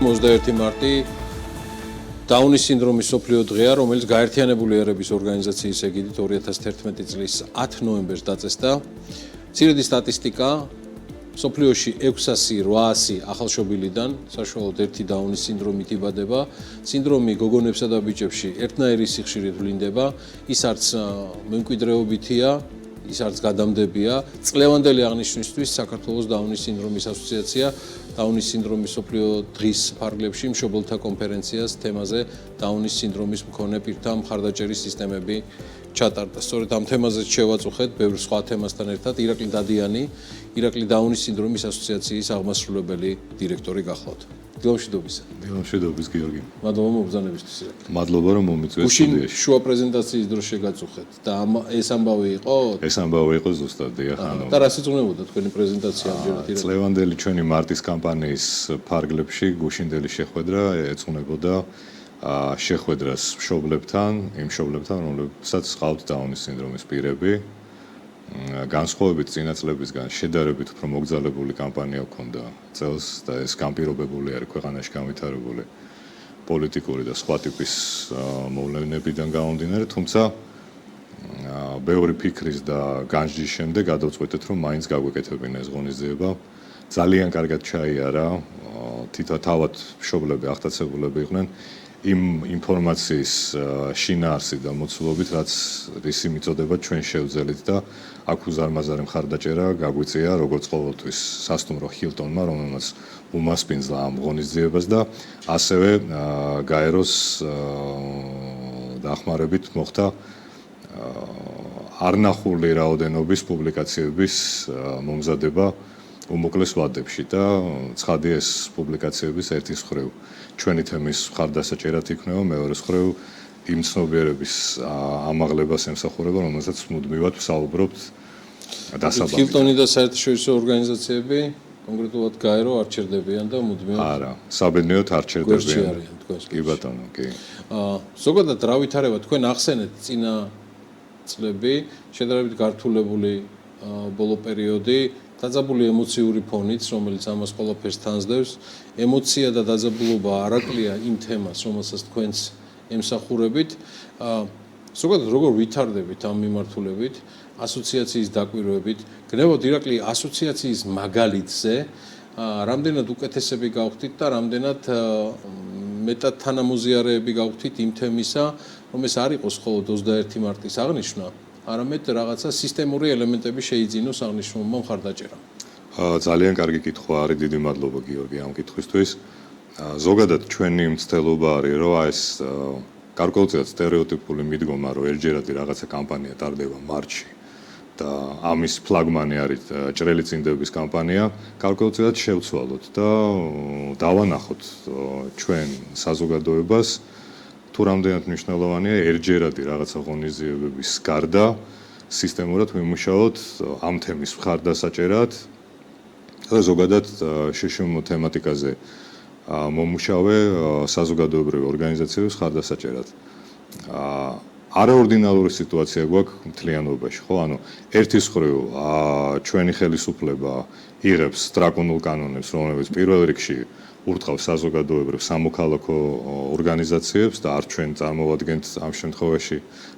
21 მარტი დაუნის სინდრომის მსოფლიო დღეა, რომელიც გაერთიანებული ერების ორგანიზაციის ეგიდით 2011 წლის 10 ნოემბერს დაწესდა. მცირედი სტატისტიკა მსოფლიოში 600-800 ახალშობილიდან საშუალოდ ერთი დაუნის სინდრომით იბადება. სინდრომი გოგონებსა და ბიჭებში ერთნაირი სიხშირით ვლინდება, ის არც მემკვიდრეობითია, ის არც გადამდებია. წლევანდელი აღნიშვნისთვის საქართველოს დაუნის სინდრომის ასოციაცია დაუნის სინდრომის მსოფლიო დღის ფარგლებში მშობელთა კონფერენციას თემაზე დაუნის სინდრომის მქონე პირთა მხარდაჭერის სისტემები ჩატარდა. სწორედ ამ თემაზეც შევაწუხეთ ბევრ სხვა თემასთან ერთად. ირაკლი დადიანი, ირაკლი დაუნის სინდრომის ასოციაციის აღმასრულებელი დირექტორი გახლავთ. დილამშვიდობისა. დილამშვიდობის გიორგი. მადლობა მობრძანებისთვის ირაკლი. მადლობა რომ მომიწვევთ სტუდიაში. შუა პრეზენტაციის დროს შეგაწუხეთ და ეს ამბავი იყო? ეს ამბავი იყო ზუსტად დიახ. და რას იწუნებოდა თქვენი პრეზენტაცია ამჯერად ირაკლი? წლევანდელი ჩვენი მარტის კამპანიის ფარგლებში გუშინდელი შეხვედრა ეწუნებოდა შეხვედრას მშობლებთან, იმ მშობლებთან, რომლებსაც ჰყავთ დაუნის სინდრომის პირები. განსხვავებით წინა წლებისგან შედარებით უფრო მოგზალებული კამპანია ჰქონდა წელს და ეს განპირობებული არის ქვეყანაში განვითარებული პოლიტიკური და სხვა ტიპის მოვლენებიდან გამომდინარე, თუმცა ბევრი ფიქრის და განსჯის შემდეგ გადავწყვეტეთ, რომ მაინც გაგვეკეთებინა ეს ღონისძიება. ძალიან კარგად ჩაიარა, თავად მშობლები აღტაცებულები იყვნენ იმ ინფორმაციის შინაარსით და მოცულობით, რაც რისი მიწოდება ჩვენ შევძელით და აქ უზარმაზარი მხარდაჭერა გაგვიწია როგორც ყოველთვის სასტუმრო ჰილტონმა, რომელმაც უმასპინძლა ამ ღონისძიებას და ასევე გაეროს დახმარებით მოხდა არნახული რაოდენობის პუბლიკაციების მომზადება უმოკლეს ვადებში და ცხადია ეს პუბლიკაციების ერთის მხრივ ჩვენი თემის მხარდასაჭერად იქნება, მეორეს მხრივ იმ ცნობიერების ამაღლებას ემსახურება, რომელსაც მუდმივად ვსაუბრობთ დასაბამით. ჰილტონი და საერთაშორისო ორგანიზაციები, კონკრეტულად გაერო არ ჩერდებიან და მუდმივად არა, საბედნიეროდ არ ჩერდებიან. კი ბატონო, კი. ზოგადად რა ვითარება თქვენ ახსენეთ წინა წლები, შედარებით გართულებული ბოლო პერიოდი, დაძაბული ემოციური ფონით, რომელიც ამას ყველაფერს თანსდევს. ემოცია და დაძაბულობა არაკლია იმ თემას, რომელსაც თქვენც ემსახურებით. ზოგადად როგორ ვითარდებით ამ მიმართულებით, ასოციაციის დაკვირვებით? გნებავთ ირაკლი ასოციაციის მაგალითზე, რამდენად უკეთესები გავხდით და რამდენად მეტად თანამოზიარეები გავხდით იმ თემისა, რომ ეს არ იყოს მხოლოდ 21 მარტის აღნიშვნა, არამედ რაღაცა სისტემური ელემენტები შეიძინოს აღნიშნულმა მხარდაჭერამ. ძალიან კარგი კითხვა არის, დიდი მადლობა გიორგი ამ კითხვისთვის. ზოგადად ჩვენი მცდელობა არის, რომ ეს გარკვეულწილად სტერეოტიპული მიდგომა, რომ ერთჯერადი რაღაცა კამპანია ტარდება მარტში და ამის ფლაგმანი არის ჭრელი წინდების კამპანია, გარკვეულწილად შევცვალოთ და დავანახოთ ჩვენ საზოგადოებას თუ რამდენად მნიშვნელოვანია ერთჯერადი რაღაცა ღონისძიებების გარდა სისტემურად ვიმუშაოთ ამ თემის მხარდასაჭერად და ზოგადად შშმ თემატიკაზე მომუშავე საზოგადოებრივი ორგანიზაციების მხარდასაჭერად. არაორდინალური სიტუაცია გვაქვს მთლიანობაში, ხო? ანუ ერთის მხრივ ჩვენი ხელისუფლება იღებს დრაკონულ კანონებს, რომლებიც პირველ რიგში ურტყავს საზოგადოებრივ სამოქალაქო ორგანიზაციებს და არ ჩვენ წარმოვადგენთ ამ შემთხვევაში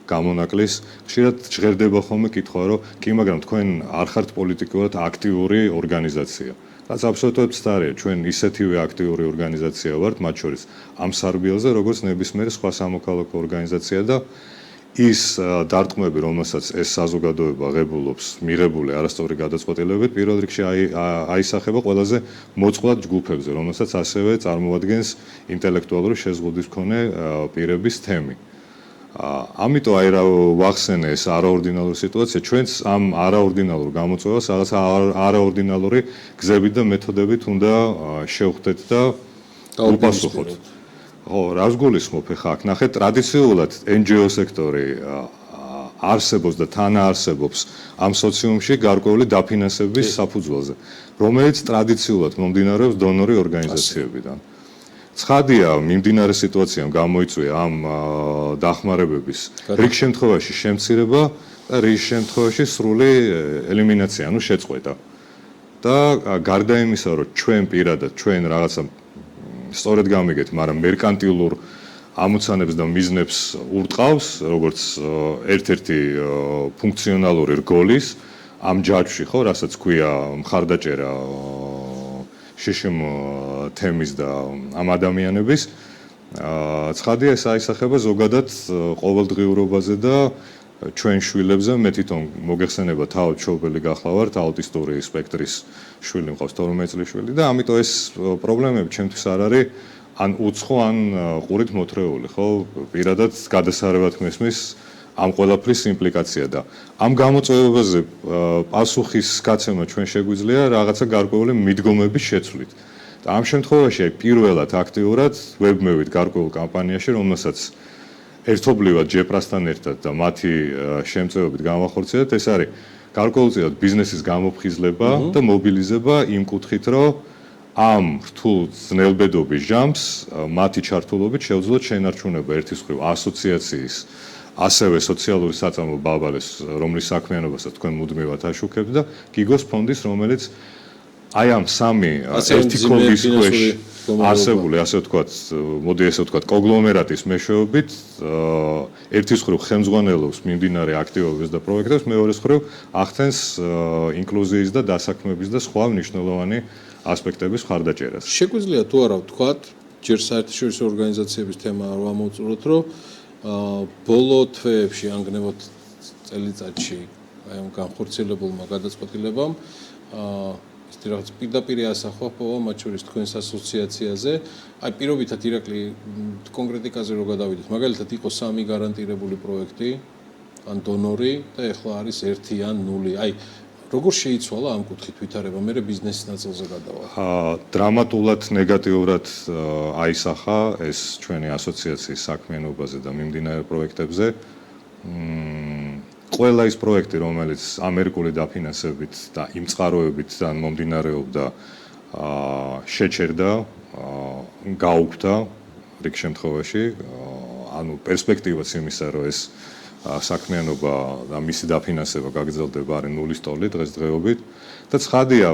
გამონაკლის. ხშირად ჟღერდება ხოლმე კითხვა, რომ კი, მაგრამ თქვენ არ ხართ პოლიტიკურად აქტიური ორგანიზაცია. რაც აბსოლუტურად მცდარია, ჩვენ ისეთივე აქტიური ორგანიზაცია ვართ, მათ შორის ამ სარბიელზე, როგორც ნებისმიერი სხვა სამოქალაქო ორგანიზაცია და ის დარტყმები, რომელსაც ეს საზოგადოება ღებულობს, მიღებული არასწორი გადაწყვეტილებებით, პირველ რიგში აისახება ყველაზე მოწყვლად ჯგუფებზე, რომელსაც ასევე წარმოადგენს ინტელექტუალური შეზღუდვის მქონე პირების თემი. ამიტომ რა ვახსენე ეს არაორდინალური სიტუაცია, ჩვენც ამ არაორდინალურ გამოწვევას რაღაცა არაორდინალური გზებით და მეთოდებით უნდა შევხვდეთ და უპასუხოთ. ხო, რას გულისხმობ ხა აქ? ნახეთ, ტრადიციულად NGO სექტორი არსებობს და თანაარსებობს ამ სოციუმში გარკვეული დაფინანსების საფუძველზე, რომელიც ტრადიციულად მომდინარეობს დონორი ორგანიზაციებიდან. ცხადია, მიმდინარე სიტუაციამ გამოიწვია ამ დახმარებების რიგ შემთხვევაში შემცირება და რიგ შემთხვევაში სრული ელიმინაცია, ანუ შეწყვეტა. და გარდა იმისა, რომ ჩვენ პირადად ჩვენ რაღაცა სწორედ გამიგეთ, მაგრამ მერკანტილურ ამოცანებს და მიზნებს ურტყავს, როგორც ერთ-ერთი ფუნქციონალური რგოლის ამ ჯაჭვში, ხო, რასაც ქვია მხარდაჭერა შშმ თემის და ამ ადამიანების ცხადია ეს აისახება ზოგადად ყოველდღიურობაზე და ჩვენ შვილებზე მე თვითონ მოგეხსენება თავად ჩობელი გახლავართ აუტისტური სპექტრის შვილი მყავს 12 წლის შვილი და ამიტომ ეს პრობლემები ჩემთვის არ არის ან უცხო ან ყურით მოთრეული ხო პირადად გადასარევად მესმის ამ ყველაფრის იმპლიკაცია და ამ გამოწვევებაზე პასუხის გაცემა ჩვენ შეგვიძლია რაღაცა გარკვეული მიდგომების შეცვლით და ამ შემთხვევაში პირველად აქტიურად ვებმევით გარკვეულ კამპანიაში რომელსაც ერთობლივად ჯეპრასთან ერთად და მათი შემწეობით განვახორციელეთ ეს არის გარკვეულწილად ბიზნესის გამოფხიზლება და მობილიზება იმ კუთხით რომ ამ რთულ ძნელბედობის ჟამს მათი ჩართულობით შეუძლოთ შენარჩუნება ერთის მხრივ ასოციაციის ასევე სოციალური საწარმო ბაბალეს რომლის საქმიანობასაც თქვენ მუდმივად აშუქებთ და გიგოს ფონდის რომელიც აი ამ სამი ერთი კოლგის ქვეშ არსებული ასე ვთქვათ მოდი ესე ვთქვათ კონგლომერატის მეშვეობით ერთის მხრივ ხელმძღვანელობს მიმდინარე აქტივობებს და პროექტებს მეორეს მხრივ ახდენს ინკლუზიის და დასაქმების და სხვა მნიშვნელოვანი ასპექტების მხარდაჭერას შეგვიძლია თუ არა ვთქვათ ჯერ საერთაშორისო ორგანიზაციების თემა არ ვამოვწუროთ რომ ბოლო თვეებში ანგნევოთ წელიწადში აი ამ განხორციელებულმა გადაწყვეტილებამ ისეთი რაღაც პირდაპირ ასახვა პოვა მათ შორის თქვენს ასოციაციაზე აი პირობითად ირაკლი კონკრეტიკაზე რო გადავიდეთ მაგალითად იყო 3 გარანტირებული პროექტი ან დონორი და ეხლა არის 1 ან 0 აი როგორ შეიცვალა ამ კუთხით ვითარება მე ბიზნესის ნაწილზე გადავალ დრამატულად ნეგატიურად აისახა ეს ჩვენი ასოციაციის საქმიანობაზე და მიმდინარე პროექტებზე ყველა ის პროექტი რომელიც ამერიკული დაფინანსებით და იმ წყაროებით თან მომდინარეობდა შეჩერდა გაუქმდა რიგ შემთხვევაში ანუ პერსპექტივაც იმისა რომ ეს საქმიანობა და მისი დაფინანსება გაგრძელდება არის 0-ის ტოლი დღესდღეობით და ცხადია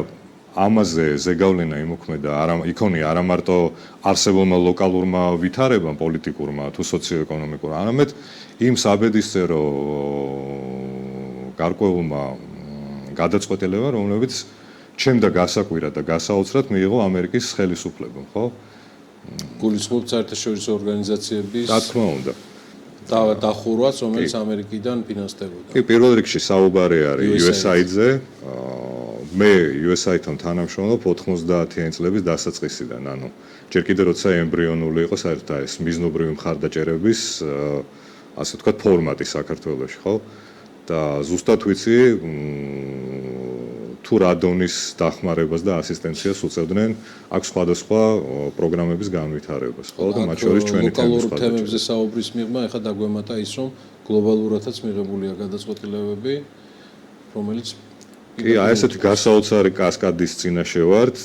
ამაზე ზეგავლენა იმოქმედა იქონია არა მარტო არსებულმა ლოკალურმა ვითარებამ პოლიტიკურმა თუ სოციოეკონომიკურმა არამედ იმ საბედისწერო გარკვეულმა გადაწყვეტილებამ რომლებიც ჩემდა გასაკვირად და გასაოცრად მიიღო ამერიკის ხელისუფლებამ ხო გულისხმობთ საერთაშორისო ორგანიზაციების რა თქმა უნდა დახურვას, რომელიც ამერიკიდან ფინანსდებოდა. კი, პირველ რიგში საუბარი არის USAID-ზე. მე USAID-თან თანამშრომლობ 90-იანი წლების დასაწყისიდან, ანუ ჯერ კიდევ როცა ემბრიონული იყო საერთოდ ეს მიზნობრივი მხარდაჭერების ასე ვთქვათ ფორმატი საქართველოში, ხო? და ზუსტად ვიცი თუ რა დონის დახმარებას და ასისტენციას უწევდნენ აქ სხვადასხვა პროგრამების განვითარებას, ხო? და მათ შორის ჩვენი ლოკალურ თემებზე საუბრის მიღმა ეხლა დაგვემატა ის, რომ გლობალურადაც მიღებულია გადაწყვეტილებები, რომელიც კი, აი ესეთი გასაოცარი კასკადის წინაშე ვართ,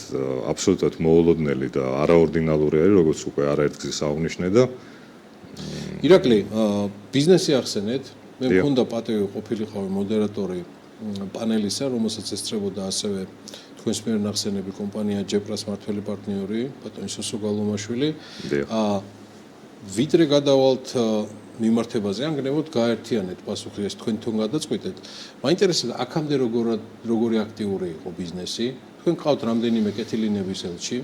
აბსოლუტურად მოულოდნელი და არაორდინალური არის, როგორც უკვე არაერთგზის აღნიშნე და ირაკლი, ბიზნესი ახსენეთ, მე მქონდა პატივი ყოფილიყავი მოდერატორი პანელისა, რომელსაც ესწრებოდა ასევე თქვენს მიერ ნახსენები კომპანია ჯეპრას მართველი პარტნიორი, ბატონი სოსო გალომაშვილი. ვიდრე გადავალთ მიმართებაზე, ანგნევოთ გაერთიანეთ პასუხი ეს თქვენ თვითონ გადაწყვეტეთ. მაინტერესებდა აქამდე როგორი აქტიური იყო ბიზნესი. თქვენ ყავთ რამდენიმე კეთილინების ელჩი.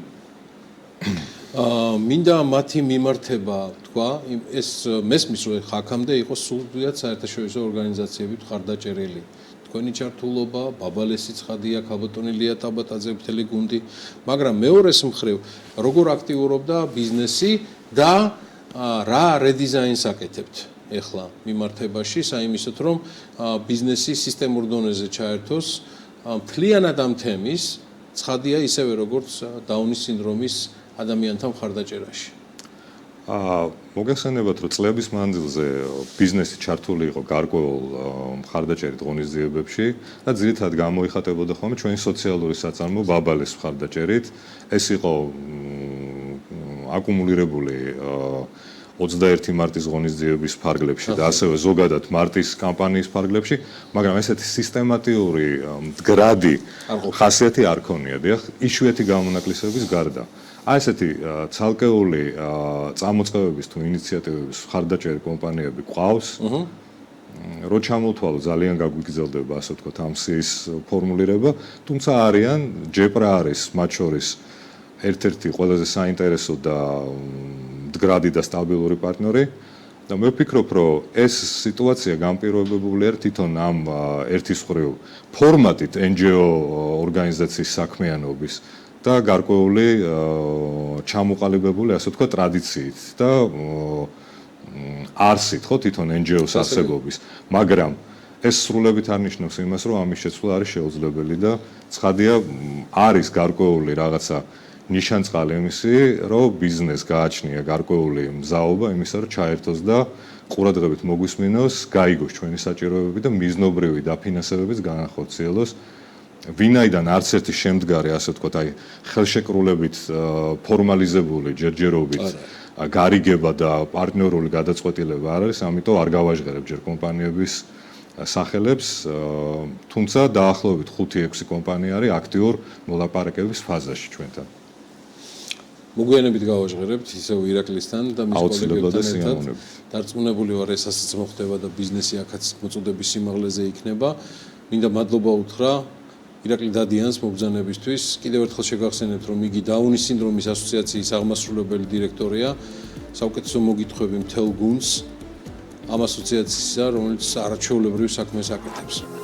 მინდა მათი მიმართება თქვა, ეს მესმის რომ აქამდე იყო სულდიად საერთაშორისო ორგანიზაციებით ხარდაჭერილი. თქვენი ჩართულობა, ბაბალესი ცხადია, ქალბატონი ლია ტაბატაძე მთელი გუნდი, მაგრამ მეორეს მხრივ როგორ აქტიურობდა ბიზნესი და რა რედიზაინს აკეთებთ ეხლა მიმართებაში, საიმისოთ რომ ბიზნესი სისტემურ დონეზე ჩაერთოს მთლიანად ამ თემის, ცხადია ისევე როგორც დაუნის სინდრომის ადამიანთა მხარდაჭერაში. მოგეხსენებათ, რომ წლების მანძილზე ბიზნესი ჩართული იყო გარკვეულ მხარდაჭერით ღონისძიებებში და ძირითადად გამოიხატებოდა ხოლმე ჩვენი სოციალური საწარმო ბაბალეს მხარდაჭერით. ეს იყო აკუმულირებული 21 მარტის ღონისძიების ფარგლებში და ასევე ზოგადად მარტის კამპანიის ფარგლებში, მაგრამ ესეთი სისტემატიური მდგრადი ხასიათი არ ქონია, დიახ, იშვიათი გამონაკლისების გარდა. აი ესეთი ცალკეული წამოწყებების თუ ინიციატივების მხარდაჭერი კომპანიები ყავს. რო ჩამოვთვალო ძალიან გაგვიგრძელდება ასე ვთქვათ ამ სიის ფორმულირება, თუმცა არიან ჯეპრა არის მათ შორის ერთ-ერთი ყველაზე საინტერესო და მდგრადი და სტაბილური პარტნიორი და მე ვფიქრობ, რომ ეს სიტუაცია განპირობებული არის თვითონ ამ ერთის მხრივ ფორმატით NGO ორგანიზაციის საქმიანობის და გარკვეული ჩამოყალიბებული ასე ვთქვათ ტრადიციით და არსით ხო თვითონ NGO-s არსებობის, მაგრამ ეს სრულებით არ ნიშნავს იმას, რომ ამის შეცვლა არის შეუძლებელი და ცხადია არის გარკვეული რაღაცა ნიშანწყალი იმისი, რომ ბიზნეს გააჩნია გარკვეული მზაობა იმისა, რომ ჩაერთოს და ყურადღებით მოგვისმინოს, გაიგოს ჩვენი საჭიროებები და მიზნობრივი დაფინანსებებიც განახორციელოს. ვინაიდან არც ერთი შემდგარი, ასე ვთქვათ, აი ხელშეკრულებით ფორმალიზებული ჯერჯერობით გარიგება და პარტნიორული გადაწყვეტილება არ არის, ამიტომ არ გავაჟღერებ ჯერ კომპანიების სახელებს, თუმცა დაახლოებით 5-6 კომპანია არის აქტიურ მოლაპარაკების ფაზაში ჩვენთან. მოგვიანებით გავაჟღერებთ ისევ ირაკლისთან და მის კოლეგებთან ერთად. დარწმუნებული ვარ, ეს ასეც მოხდება და ბიზნესი აქაც მოწოდების სიმაღლეზე იქნება. მინდა მადლობა უთხრა ირაკლი დადიანს მობრძანებისთვის. კიდევ ერთხელ შეგახსენებთ, რომ იგი დაუნის სინდრომის ასოციაციის აღმასრულებელი დირექტორია. საუკეთესო მოგითხრები მთელ გუნდს ამ ასოციაციისა, რომელიც არაჩვეულებრივ საქმეს აკეთებს.